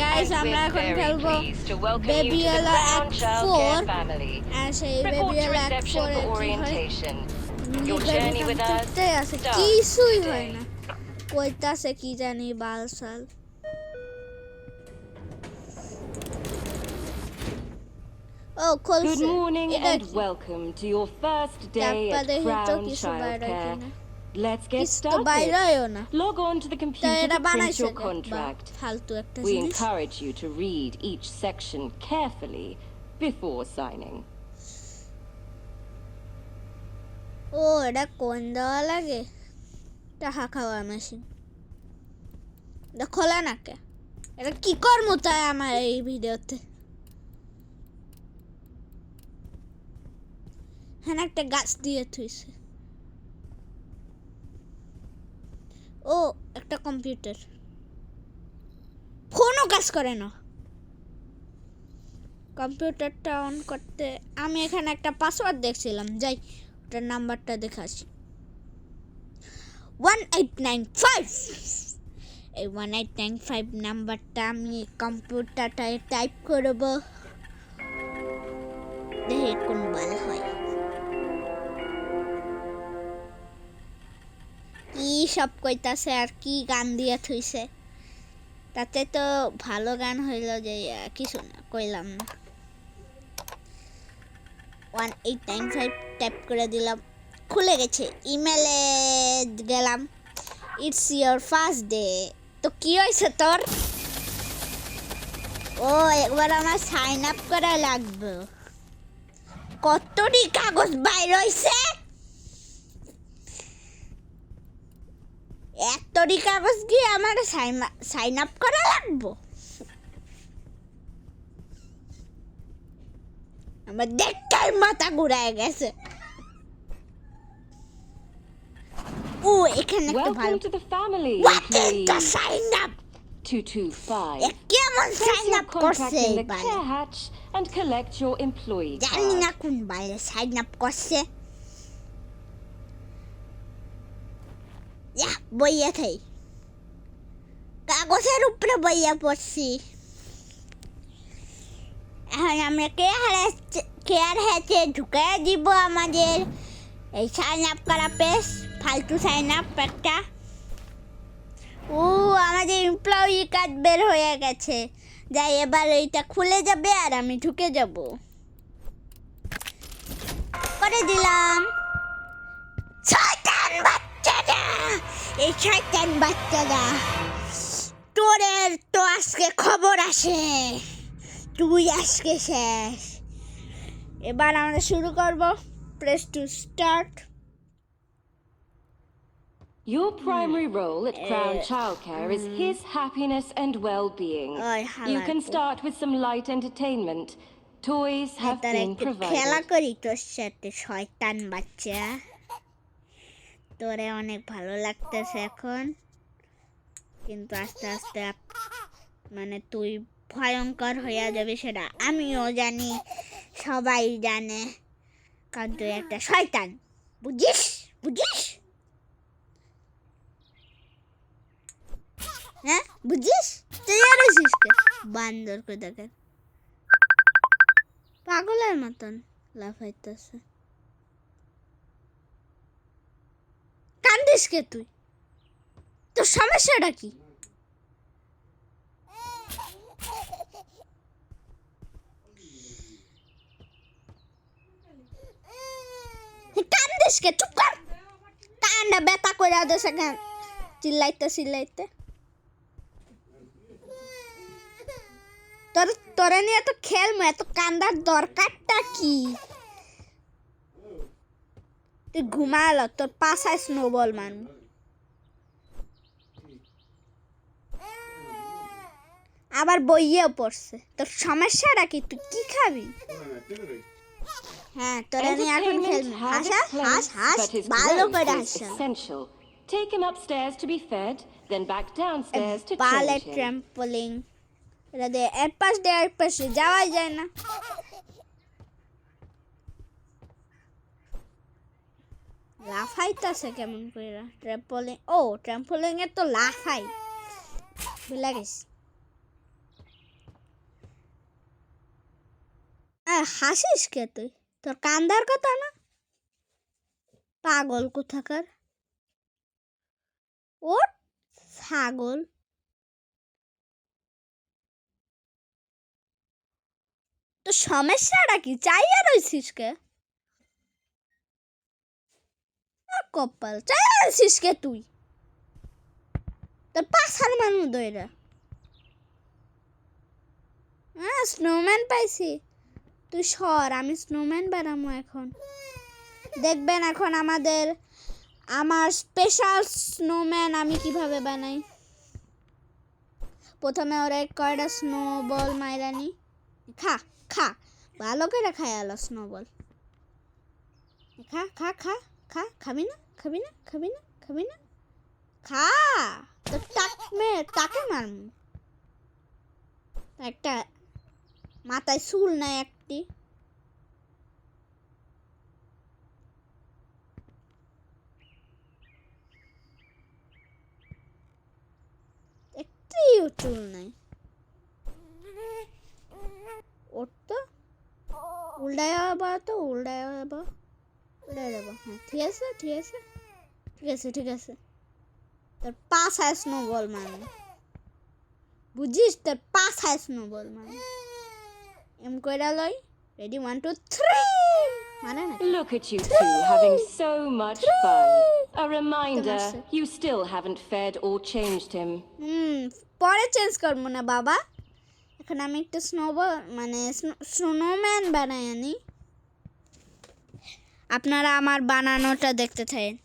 Guys আমরা এখন খেলবো বেবিওলা অ্যাক্ট 4 আর সেই বেবিওলা অ্যাক্ট 4 এ কি হয় চুপতে আছে কিছুই হয় না কইতাছে কি জানি বালসাল Oh, good morning and welcome to your first day at Crown Childcare. Let's get started. Log on to the computer to print your contract. We encourage you to read each section carefully before signing. Oh, এটা কোন দেওয়া লাগে টাকা খাওয়ার machine এটা খোলা না কে এটা কি করমু তাই আমার এই ভিডিওতে হ্যাঁ একটা গাছ দিয়ে থুইছে ও একটা কম্পিউটার ফোনও কাজ করে না কম্পিউটারটা অন করতে আমি এখানে একটা পাসওয়ার্ড দেখছিলাম যাই ওটার নাম্বারটা দেখাচ্ছি 1895 এই 1895 নাম্বারটা আমি কম্পিউটারটায় টাইপ করব দেখি কোন ভালো হয় কি সব কইতাছে আর কি গান দিয়ে থইছে তাতে তো ভালো গান হইল যে কিছু না কইলাম না 1895 টাইপ করে দিলাম খুলে গেছে ইমেলে গেলাম ইটস ইওর ফার্স্ট ডে তো কি হইছে তোর ও একবার আমার সাইন আপ করা লাগবে কতটি কাগজ বাইর হইছে এতটি কাগজ কি আমার সাইন আপ করা লাগবে আমার দেখতেই মাথা ঘুরায় গেছে ও এখানে একটা ভালো Welcome to the family. What is the sign up? 225. কেমন সাইন আপ করছে the care hatch and collect your employee জানি না card. কোন বাইরে সাইন আপ করছে ইয়া বইয়া থাই কাগজের উপরে বইয়া পড়ছি এখন আমরা কেয়ার হ্যাচে ঢুকে দিব আমাদের এই সাইন আপ করা পেজ ফালতু সাইন আপ একটা ও আমাদের এমপ্লয়ি কার্ড বের হয়ে গেছে যাই এবার এইটা খুলে যাবে আর আমি ঢুকে যাব করে দিলাম শয়তান বাচ্চারা এই শয়তান বাচ্চারা তোরের তো আজকে খবর আসে তুই আজকে শেষ এবার আমরা শুরু করব press to start Your primary role at Crown Childcare is his happiness and well-being. You can start with some light entertainment. Toys have been খেলা provided. করি তোর সাথে শয়তান বাচ্চা তোরে অনেক ভালো লাগতেছে এখন কিন্তু আস্তে আস্তে মানে তুই ভয়ঙ্কর হয়ে যাবে সেটা আমিও জানি সবাই জানে কারণ তুই একটা শয়তান বুঝিস বুঝিস হ্যাঁ বুঝিস তুই আর বান্দর করে দেখেন পাগলের মতন লাফাইতেছে কান্দিস কে তুই তোর সমস্যাটা কি কান্দিস কে চুপ কর কান্না ব্যথা করে দেশে কেন চিল্লাইতে তোরা নিয়ে তো খেলবো এত কান্দার দরকারটা কি তুই ঘুমালো তোর পাশায় স্নোবল মানু আবার বইয়েও পড়ছে তোর সমস্যাটা কি তুই কি খাবি হ্যাঁ তোরা নিয়ে এখন খেলবো হাস ভালো করে Essential. Take him upstairs to be fed, then back downstairs to ballet change him. trampoline এটা দিয়ে এক পাশে যাওয়াই যায় না লাফাইতেছে কেমন করে ট্রাম্পোলিন ও ট্রাম্পোলিন এ তো লাফাই ভুলে গেছি হাসিস কে তুই? তোর কান্দার কথা না? পাগল কোথাকার। ও ছাগল। তো সমস্যাটা কি? চাইয়া রইছিস কে? কপাল চাইয়া রইছিস কে তুই? তোর পাছার মানুষ দইরা। হ্যাঁ স্নোম্যান পাইছি। তুই সর, আমি স্নোম্যান বানাবো এখন। দেখবেন এখন আমার স্পেশাল স্নোম্যান আমি কিভাবে বানাই। প্রথমে ওরা কয়টা স্নোবল মাইরানি খা খা ভালো করে খাই আলো স্নোবল। খা খা খা খা খাবি না খাবি না খাবি না খাবি না খা। তো তাকে মারমু। একটা মাথায় চুল নাই একটি। একটিও চুল নাই। ওর তো উল্টায় যাবা, তো উল্টায় যাবা, উল্টায় যাবা। হ্যাঁ ঠিক আছে ঠিক আছে ঠিক আছে ঠিক আছে। তোর পাছায় স্নোবল মানে বুঝিস? তোর পাছায় স্নোবল মানে এম কইরা লই। রেডি 1 2 3 মানে না। Look at you two having so much fun. A reminder, you still haven't fed or changed him. পরে চেঞ্জ করবো না বাবা। এখন আমি একটা স্নোবল মানে স্নোম্যান বানাই আনি। আপনারা আমার বানানোটা দেখতে থাকেন।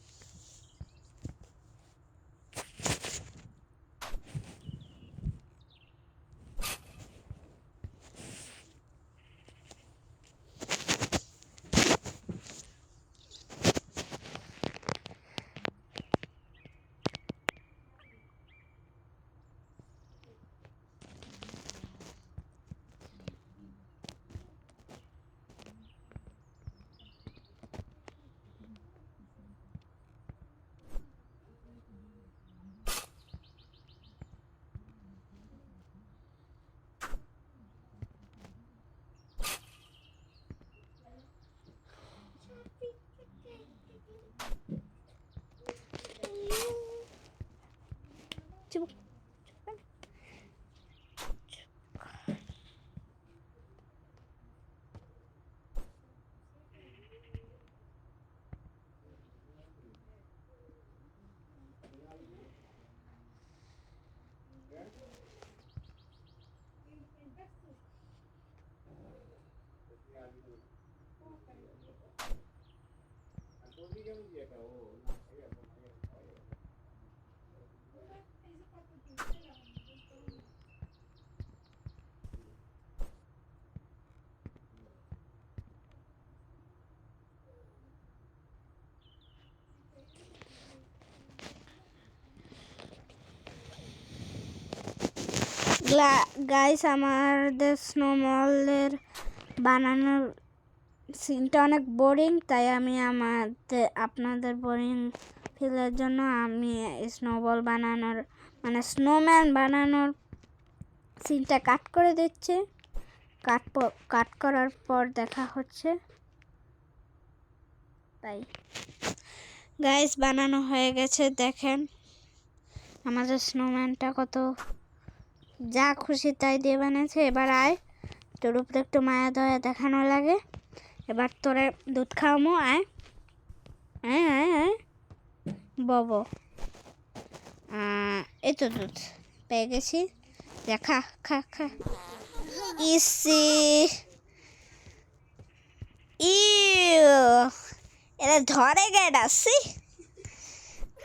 গাইস আমাদের স্নোবলের বানানোর সিনটা অনেক বোরিং, তাই আমি আপনাদের বোরিং ফিলের জন্য আমি স্নোবল বানানোর মানে স্নোম্যান বানানোর সিনটা কাট করে দিচ্ছি। কাট করার পর দেখা হচ্ছে। তাই গাইস বানানো হয়ে গেছে, দেখেন আমাদের স্নোম্যানটা কত যা খুশি তাই দিয়ে বানিয়েছে। এবার আয়, তোর উপরে একটু মায়া দয়া দেখানো লাগে। এবার তোরে দুধ খাওয়ামো, আয় আয় আয় আয় বব। এই তো দুধ পেয়ে গেছি, খা খা খা। ইসি এরা ধরে গেট আসছি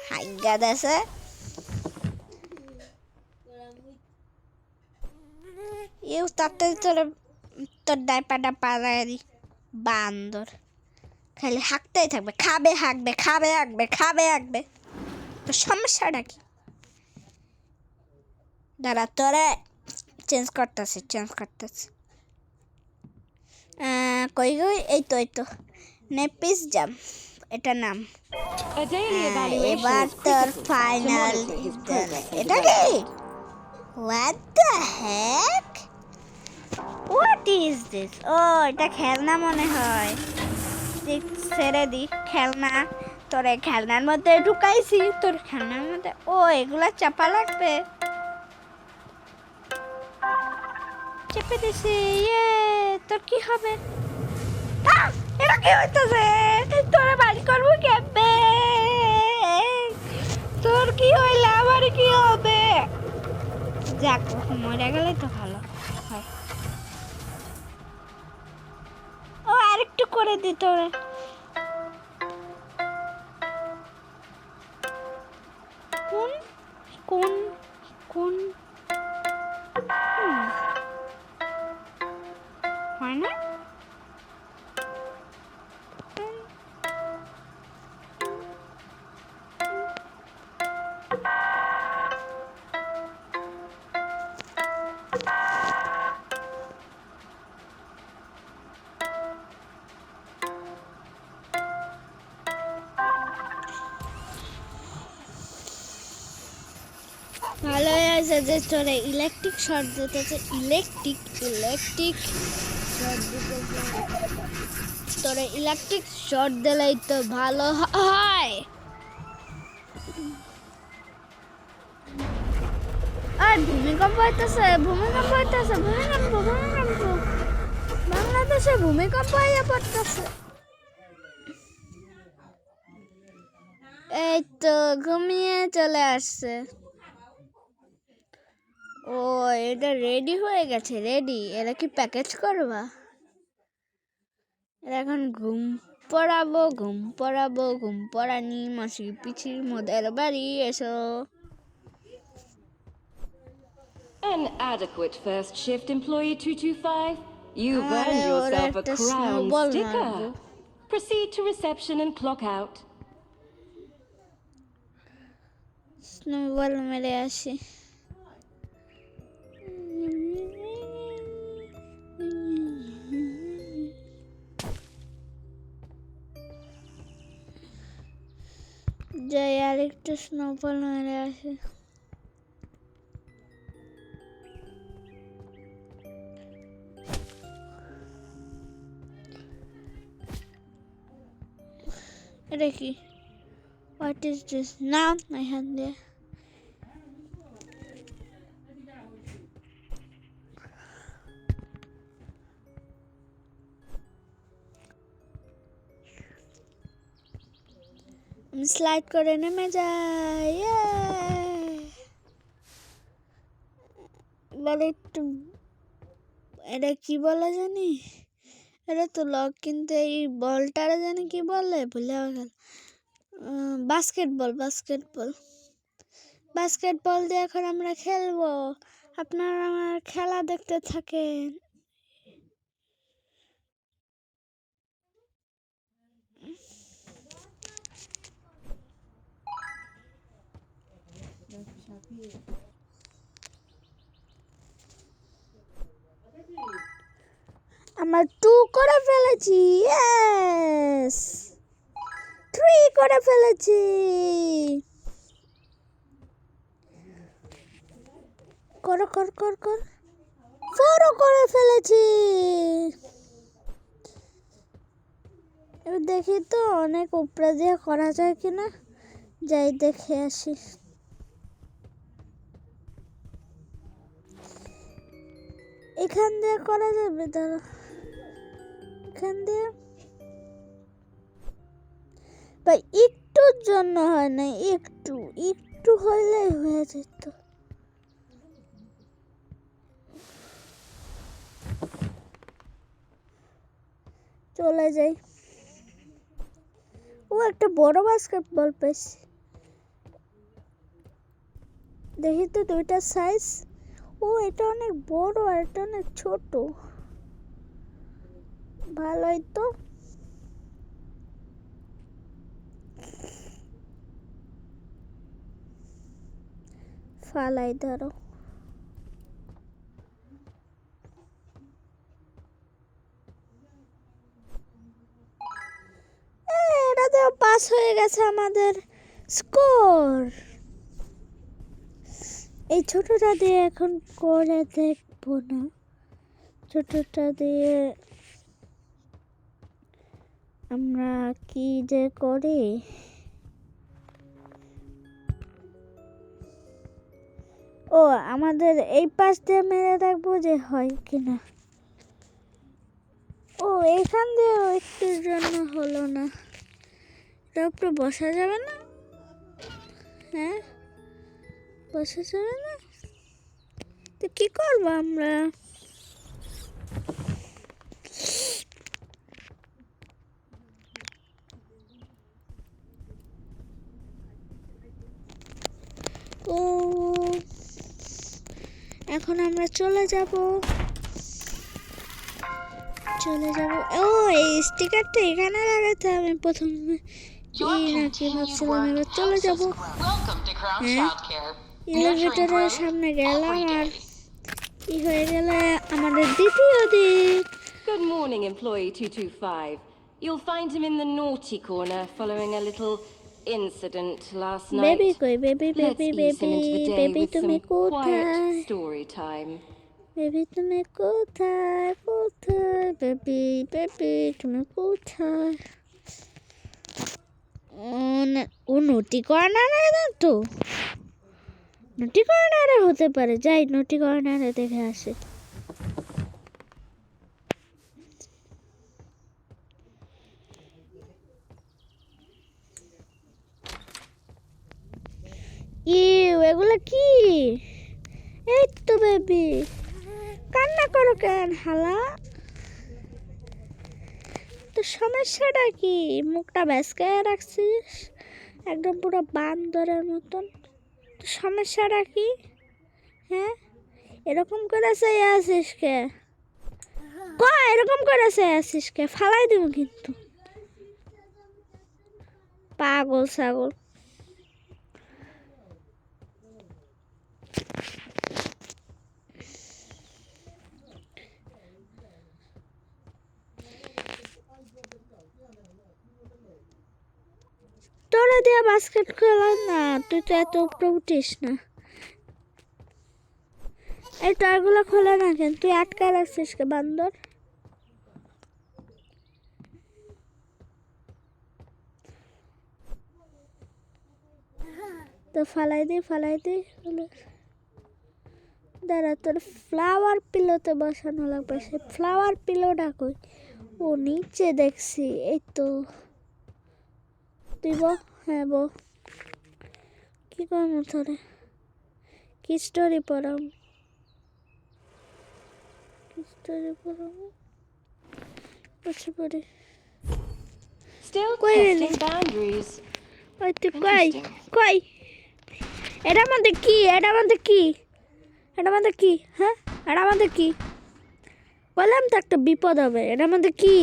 হাইগা দেশে। তাড়াতাড়ি তোর ডাইপাটা পাড়ায় দি বান্দর। খালি হাঁকতেই থাকবে, খাবে হাঁকবে খাবে হাঁকবে খাবে হাঁকবে। তোর সমস্যাটা কি? দাঁড়া তোরে চেঞ্জ করতেছি কই গই, এই তো নেপিস জাম এটা নাম। এবার তোর ফাইনাল এটা কি? What the heck? What is this? ও এটা খেলনা মনে হয়। দেখ, ছেড়ে দি খেলনা, তোর এই খেলনার মধ্যে ঢুকাইছি, তোর খেলনার মধ্যে ও এগুলা চাপা লাগবে। চেপে দিছি, ইয়ে তোর কি হবে? এটা কি হইতেছে? তোরা বাড়ি করবো কেমনে? তোর কি হইলে আমার কি হবে? যাক, মরে গেলে তো ভালো হয়। ও আরেকটু করে দি তোর। কোন কোন কোন হয় না? ভালো আছে যে তোরে ইলেকট্রিক শর্ট দিতেছে, ইলেকট্রিক শর্ট দিতেছে। তোরে ইলেকট্রিক শর্ট দিলেই তো ভালো হয়। আর ভূমিকম্প হইতেছে, বাংলাদেশে ভূমিকম্প হইয়া পড়তেছে। এই তো ঘুমিয়ে চলে আসছে। ও এটা রেডি হয়ে গেছে, রেডি। এরা কি প্যাকেজ করবা? এরা এখন ঘুম পড়ানি মাসি পিছির মোদের বাড়ি এসো। An adequate first shift employee 225. You've earned yourself a crown sticker. Proceed to reception and clock out. Snowball মেরে আসি। যাই আর একটু স্নোবল মেরে আসি। এটা কি? What is this? Now my hand there. Slide করে নেমে যাই। বলে একটু, এটা কি বলে জানি? এটা তো লক, কিন্তু এই বলটারে জানি কি বলে, ভুলে গেল। বাস্কেটবল দিয়ে এখন আমরা খেলবো। আপনারা আমার খেলা দেখতে থাকেন। আমরা 2 করে ফেলেছি, ইয়েস 3 করে ফেলেছি, কর 4 করে ফেলেছি। এবার দেখি তো অনেক উপরে দিয়ে করা যায় কিনা, যাই দেখে আসি। এখান দিয়ে করা যাবে, দাঁড়া, এখান দিয়ে ভাই একটুর জন্য হয় না, একটু হইলেই হয়ে যেত। চলে যাই। ও একটা বড় বাস্কেটবল পেয়েছি, দেখি তো দুইটা সাইজ। ও এটা অনেক বড় আর এটা অনেক ছোট, ভালোই তো। ফালাই ধরো। এটা তো পাস হয়ে গেছে আমাদের স্কোর। এই ছোটটা দিয়ে এখন করে দেখবো না, ছোটটা দিয়ে আমরা কি যে করি। ও আমাদের এই পাশ দিয়ে মেরে দেখবো যে হয় কিনা। ও এইখান দিয়ে একটুর জন্য হলো না। এটার উপরে বসা যাবে না? হ্যাঁ বসা যাবে না তো কি করবো আমরা? ও এখন আমরা চলে যাব। ও এই স্টিকারটা এখানে লাগাতে হবে প্রথমে। নাকি ভাবছিলাম এবার চলে যাব। হ্যাঁ এলিভেটরের সামনে গেলাম আর কি হয়ে গেল আমাদের দ্বিতীয় দিন। Good morning, employee 225. You'll find him in the naughty corner following a little incident last night. Baby কই? Baby Let's baby ease him into baby the day baby with তুমি some কোথায়? quiet story time. বেবি তুমি কোথায়? কোথায় baby? Baby তুমি কোথায়? ও নটি কর্নারে না তো? নটি কর্নারে হতে পারে, যাই নটি কর্নারে দেখে আসে। এগুলো কি? এই তো বেবি কান্না করো কেন হালা? তো সমস্যাটা কি? মুখটা ব্যাসকায় রাখছিস একদম পুরো বান্দরের মতন। তো সমস্যাটা কি? হ্যাঁ এরকম করে চেয়ে আসিস কে? এরকম করে চেয়ে আসিস কে? ফালাই দিব কিন্তু। পাগল ছাগল। তোরা দিয়ে বাস্কেট খেলা না, তুই তো এত উপরে উঠিস না। এই টারগুলো খোলা না কেন? তুই আটকা রাখছিস কে বান্দর? তো ফালাই দি দাঁড়া, তোর ফ্লাওয়ার পিলোতে বসানো লাগবে। সে ফ্লাওয়ার পিলোটা কই? ও নিচে দেখছি। এই তো তুই হ্যাঁ কি করবো তোরে? কি স্টোরি পড়াম? বসে পড়ে। Still Wait. testing boundaries. ওই তুই কই? এটা আমাদের কি? হ্যাঁ এটা আমাদের কি? বললাম তো একটা বিপদ হবে। এটা আমাদের কি?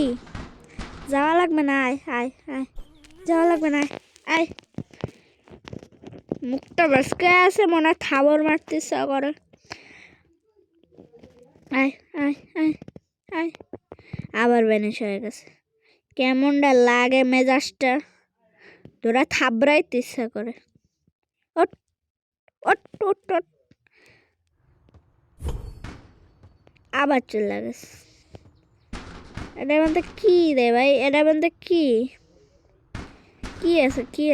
যাওয়া লাগবে না। আয় যাওয়া লাগবে না। আয় মুখটা বসকে আছে মনে হয় থাবর মারতে ইচ্ছা করে। আয় আবার ভ্যানিশ হয়ে গেছে। কেমনটা লাগে মেজাজটা? তোরা থাবড়াইতে ইচ্ছা করে। ওট আবার চলে গেছে। এটার মধ্যে কি রে ভাই? এটার মধ্যে কি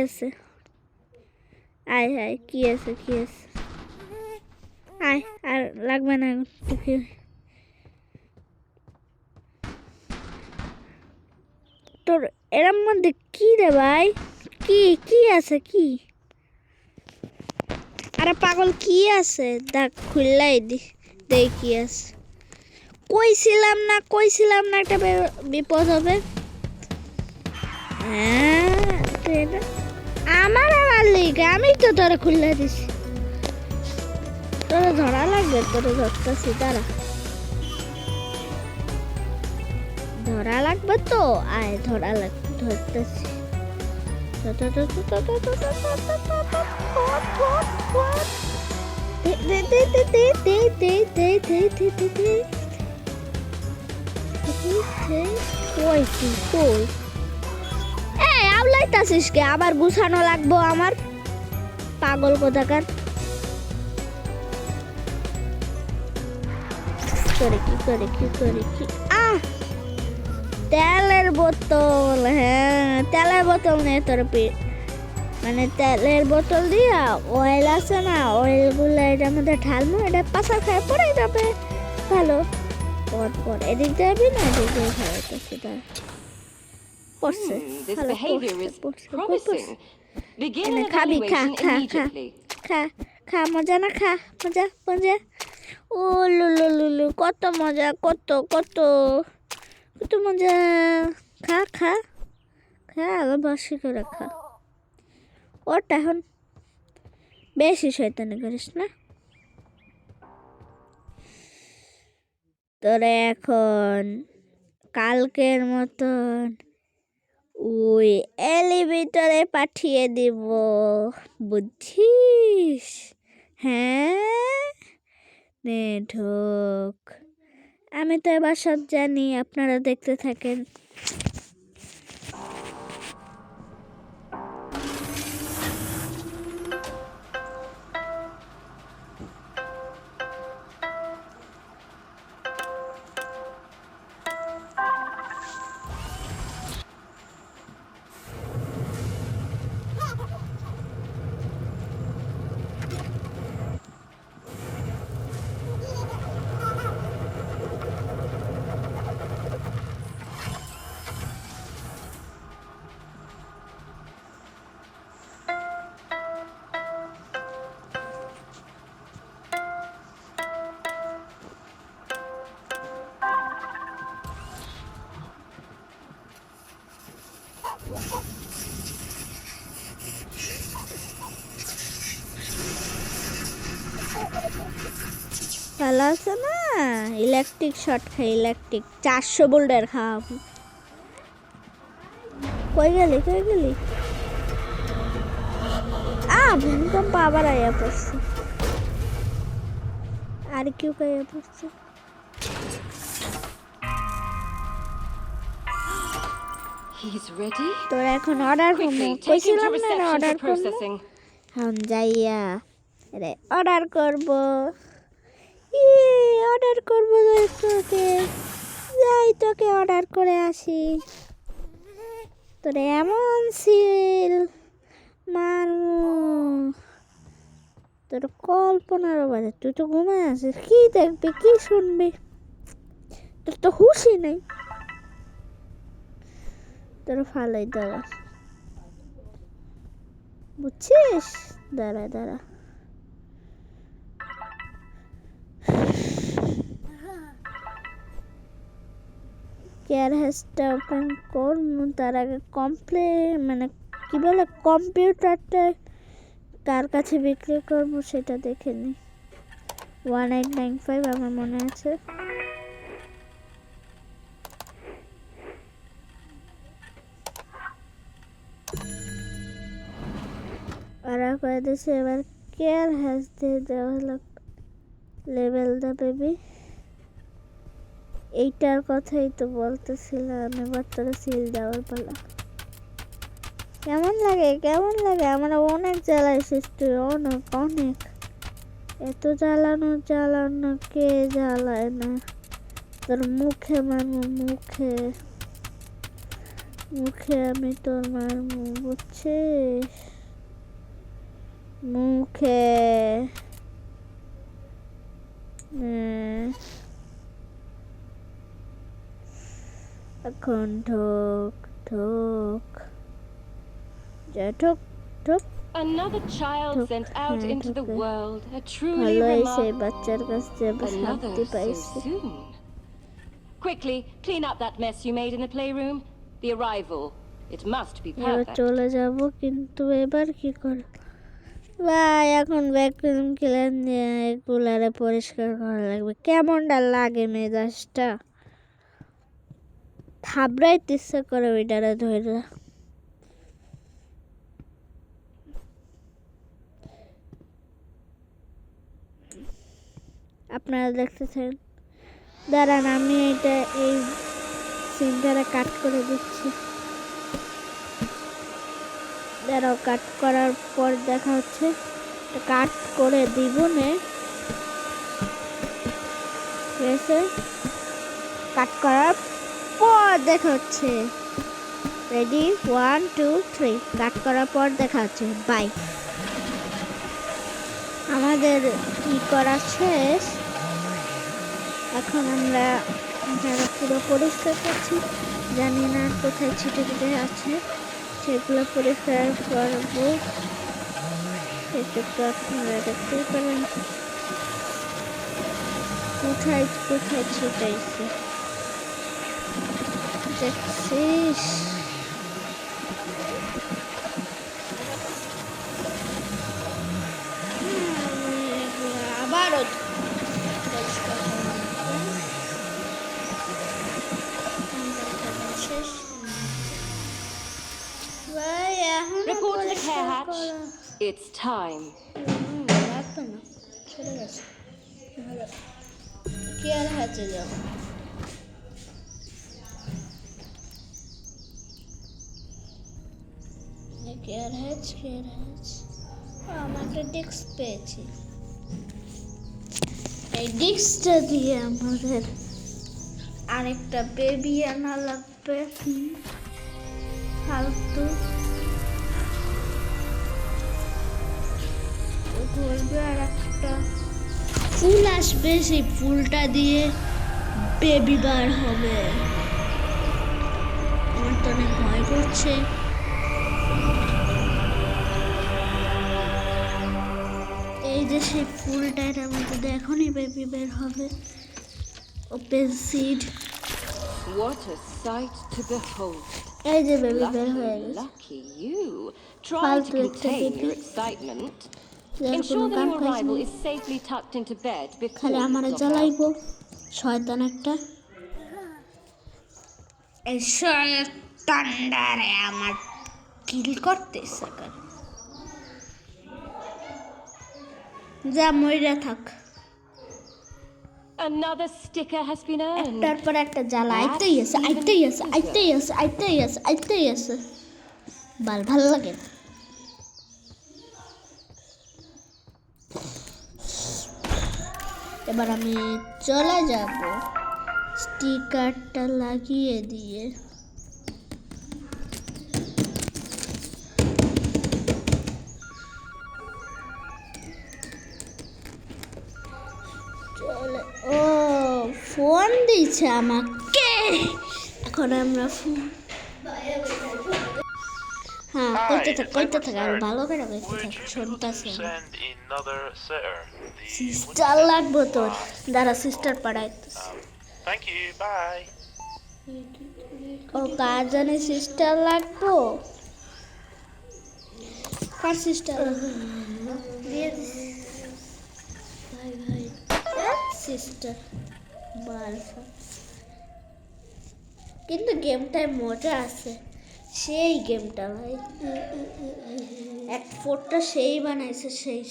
আছে? আয় কি আছে? আয় আর লাগবে না। তোর এর মধ্যে কি রে ভাই? কি আছে? কি আরে পাগল কি আছে? দেখ খুললাই দেখ কি আছে। কইছিলাম না একটা বিপদ হবে। আমার লিগে আমি তো তোরে খুললে দিছি। তোরে ধরা লাগবে। তোরে ধরতেছি, তারা ধরা লাগবে তো। আয় ধরতেছি। আওলাইতাছিস কে? আবার গুছানো লাগবো আমার। পাগল কোথাকার। কি আহ তেলের বোতল, হ্যাঁ তেলের বোতল নিয়ে তোর মানে তেলের বোতল দিয়া অয়েল আছে না, অয়েলগুলো এটার মধ্যে ঢালবো, এটা পাশা খায় পরে যাবে ভালো। পর এদিক যাবি না, এদিক দিয়ে খাওয়াতে সেটা পড়ছে ভালো পড়ছে। খাবি খা মজা না, খা মজা। ও লুলু কত মজা, কত মজা। খা আগে বসে করে খা। ওটা এখন বেশি শয়তানি করিস না। তোরা এখন কালকের মতন ওই এলিভেটরে পাঠিয়ে দিব, বুঝছিস? হ্যাঁ নে ঢোক। আমি তো এবার সব জানি, আপনারা দেখতে থাকেন। ভালো আছে না? ইলেকট্রিক শর্ট খাই, ইলেকট্রিক 400 ভোল্টের খাওয়াবো। কই গেলি ভূমিকম্প আবার আয়া পড়ছে। আর কেউ আয়া পড়ছে। তোর এখন অর্ডার করবো, কইছিলাম না অর্ডার করবো। এখন যাইয়া অর্ডার করবো, তোকে যাই, তোকে অর্ডার করে আসি। তোর এমন সিল মারমু, তোর কল্পনারও বাজে। তুই তো ঘুমায় আছিস, কি দেখবি কি শুনবি? তোর তো হুশই নেই। তোর ফালাই দাঁড়া, বুঝছিস? দাঁড়া কেয়ার হ্যাশটা ওপেন করবো, তার আগে মানে কি বলে কম্পিউটারটা কার কাছে বিক্রি করবো সেটা দেখে নি। 1895 আমার মনে আছে। ওরা করে দিয়েছে, এবার কেয়ার হ্যাশ দিয়ে দেওয়া হলো লেভেল দা বেবি। এইটার কথাই তো বলতেছিলাম, এবার তোরা সিল দেওয়ার পালা। কেমন লাগে আমার অনেক জ্বালাইছিস তুই, অনেক। এত জ্বালানো কে জ্বালায় না? তোর মুখে মারমু, মুখে আমি তোর মারমু, বুঝছিস? মুখে এখন ঢোক যা, ঢোক। Another child sent out into the world, a truly remarkable. Another so soon. Quickly, clean up that mess you made in the playroom. The arrival. It must be perfect. চলে যাব, কিন্তু এবার কি করব? ভাই এখন ভ্যাকুয়াম ক্লিনার দিয়ে এগুলারে পরিষ্কার করা লাগবে। কেমনটা লাগে মেজাজটা, থাবড়াইতে ইচ্ছা করে ওইটারে ধরে। আপনারা দেখতেছেন, দাঁড়ান আমি এই সিনটারে কাট করে দিচ্ছি। দাঁড়াও, কাট করার পর দেখা হচ্ছে। কাট করে দিব নে, ঠিক আছে, কাট করার পর দেখা হচ্ছে। রেডি, 1 2 3, কাট করার পর দেখা হচ্ছে। বাই। আমাদের কি করা শেষ। এখন আমরা যারা পুরো পরিষ্কার করছি, জানি না কোথায় ছিটে ছিটে আছে, সেগুলো পরিষ্কার করবো। সেটা আপনারা দেখতেই পারেন কোথায় কোথায় ছিটাইছে। দেখছিস? আবারও শেষ। ভাই এখন Report to the care hatch. It's time. লাগতো না, চলে গেছে। কেয়ার হ্যাচে যাব। Care hatch, care hatch. আমার একটা ডিস্ক পেয়েছি। এই ডিস্কটা দিয়ে আমাদের আরেকটা বেবি আনা লাগবে। ফালতু ধরবে আর একটা ফুল আসবে, সেই ফুলটা দিয়ে বেবি বার হবে। আমার তো অনেক ভয় করছে। এই যে সেই ফুলটা, এটার মধ্যে এখনই বেবি বের হবে। Open seed. What a sight to behold. এই যে বেবি বের হয়ে গেছে। Lucky you. Try to ফালতু একটা contain baby। your excitement. যার কোনো Ensure that কাম your কাজ arrival নেই, is safely tucked into bed before খালি you আমারে clock জ্বালাইবো out. শয়তান একটা। এই শয়তানটারে আমার কিল করতে ইচ্ছা করে। যা মইরা থাক। Another sticker has been earned. একটার পর একটা জ্বালা আইতেই আছে, আইতেই আছে, আইতেই আছে, আইতেই আছে, আইতেই আছে। ভালো লাগে না। এবার আমি চলে যাব স্টিকারটা লাগিয়ে দিয়ে। চলে, ও ফোন দিচ্ছে আমাকে। এখন আমরা ফোন, হ্যাঁ কইতে থাক আর ভালো করে কইতে থাক, শুনতাছি। সিস্টার লাগবো তোর, দাঁড়া সিস্টার পাঠাইতেছি। Thank you. Bye. ও কার জানে সিস্টার লাগবো, কার সিস্টার দিয়ে ভাই সিস্টার বারফা। কিন্তু গেমটায় মজা আছে, সেই গেমটা ভাই। এক ফোরটা সেই বানাইছে, সেই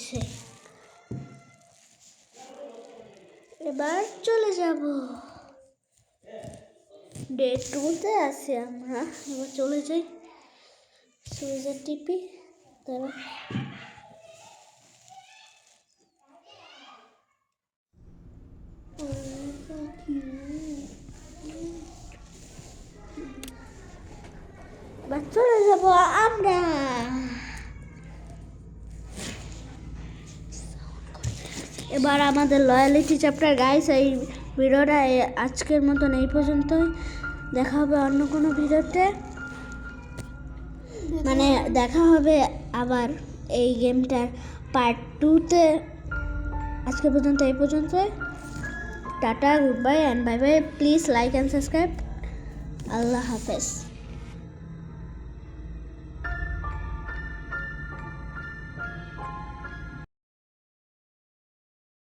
এবার চলে যাব ডে 2-তে আছি আমরা। এবার চলে যাই, সুইচে টিপি। তারা এবার চলে যাব আমরা। এবার আমাদের লয়ালিটি চ্যাপ্টার গাইস, এই ভিডিওটা আজকের মতন এই পর্যন্তই। দেখা হবে অন্য কোনো ভিডিওতে, মানে দেখা হবে আবার এই গেমটার পার্ট 2-তে। আজকে পর্যন্ত এই পর্যন্তই। Tata, good bye and bye bye. Please like and subscribe. আল্লাহ হাফেজ।